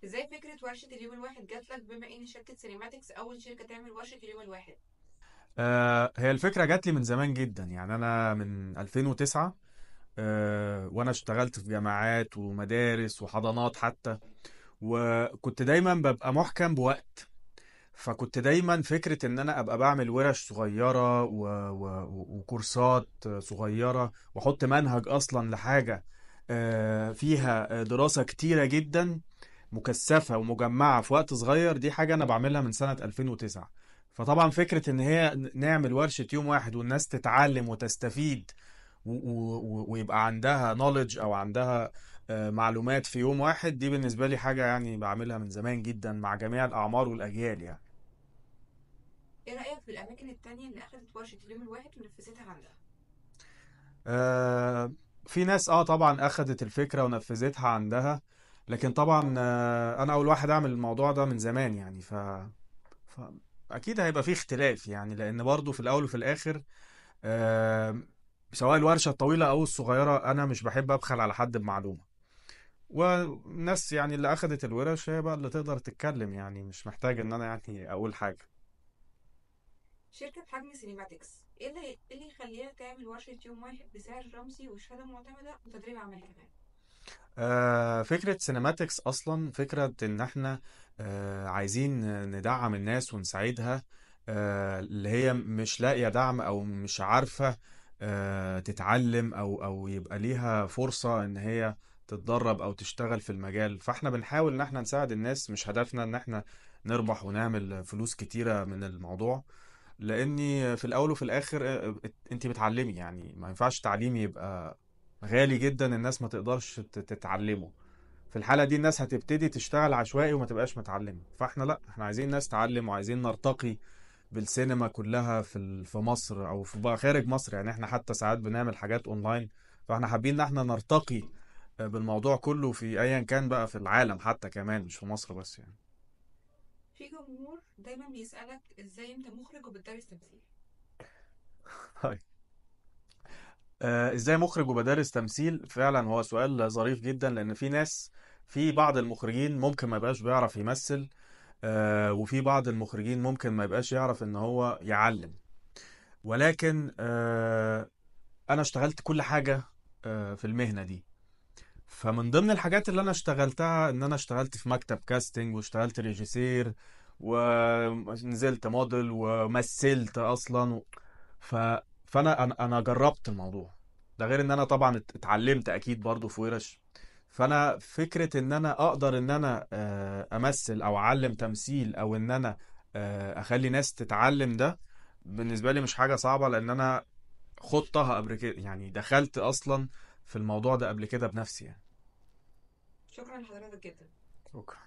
ازاي فكرة ورشة اليوم الواحد جات لك بما ان شركة سينماتكس اول شركة تعمل ورشة اليوم الواحد؟ هي الفكرة جات لي من زمان جدا، يعني أنا من 2009. وأنا اشتغلت في جامعات ومدارس وحضانات حتى، وكنت دايما ببقى محكم بوقت. فكنت دايما فكرة إن أنا أبقى بعمل ورش صغيرة وكورسات صغيرة، وأحط منهج أصلا لحاجة فيها دراسة كتيرة جدا، مكثفة ومجمعة في وقت صغير. دي حاجة أنا بعملها من سنة 2009. فطبعا فكرة إن هي نعمل ورشة يوم واحد والناس تتعلم وتستفيد ويبقى عندها knowledge أو عندها معلومات في يوم واحد، دي بالنسبة لي حاجة يعني بعملها من زمان جدا مع جميع الأعمار والأجيال يعني. ايه رأيك في الاماكن التانية اللي اخدت ورشة اليوم الواحد ونفذتها عندها؟ آه، في ناس طبعا اخدت الفكرة ونفذتها عندها، لكن طبعا انا اول واحد اعمل الموضوع ده من زمان يعني. ف اكيد هيبقى فيه اختلاف يعني، لان برضو في الاول وفي الاخر آه، سواء الورشة الطويلة او الصغيرة، انا مش بحب ابخل على حد بمعلومة. والناس يعني اللي اخدت الورش هي بقى اللي تقدر تتكلم، يعني مش محتاج ان انا يعني اقول حاجة. شركة بحجم سينماتكس ايه اللي يخليها تعمل ورشة يوم واحد بسعر رمزي وشهادة معتمدة وتدريب عملي كمان؟ فكرة سينماتكس أصلا فكرة إن إحنا عايزين ندعم الناس ونساعدها، اللي هي مش لاقية دعم أو مش عارفة تتعلم أو يبقى ليها فرصة إن هي تتدرب أو تشتغل في المجال. فإحنا بنحاول إن إحنا نساعد الناس، مش هدفنا إن إحنا نربح ونعمل فلوس كتيرة من الموضوع. لأني في الأول وفي الآخر أنت بتعلمي، يعني ما ينفعش تعليمي يبقى غالي جدا الناس ما تقدرش تتعلمه. في الحالة دي الناس هتبتدي تشتغل عشوائي وما تبقاش متعلمة. فاحنا لا، احنا عايزين ناس تعلم وعايزين نرتقي بالسينما كلها في مصر او في بقى خارج مصر. يعني احنا حتى ساعات بنعمل حاجات اونلاين، فاحنا حابين ان احنا نرتقي بالموضوع كله في ايا كان بقى في العالم حتى كمان، مش في مصر بس يعني. في جمهور دايما بيسألك ازاي انت مخرج وبتدرس تمثيل. طيب، ازاي مخرج وبدرس تمثيل؟ فعلا هو سؤال ظريف جدا، لان في ناس، في بعض المخرجين ممكن ما يبقاش بيعرف يمثل، وفي بعض المخرجين ممكن ما يبقاش يعرف ان هو يعلم. ولكن انا اشتغلت كل حاجة في المهنة دي. فمن ضمن الحاجات اللي انا اشتغلتها ان انا اشتغلت في مكتب كاستنج، واشتغلت ريجيسير، ونزلت موديل، ومثلت اصلا. ف... فانا جربت الموضوع ده، غير ان انا طبعا اتعلمت اكيد برضو في ورش. فانا فكرة ان انا اقدر ان انا امثل او اعلم تمثيل، او ان انا اخلي ناس تتعلم، ده بالنسبة لي مش حاجة صعبة، لان انا خضتها قبل كده، يعني دخلت اصلا في الموضوع ده قبل كده بنفسي يعني. شكرا لحضرتك جدا. شكرا.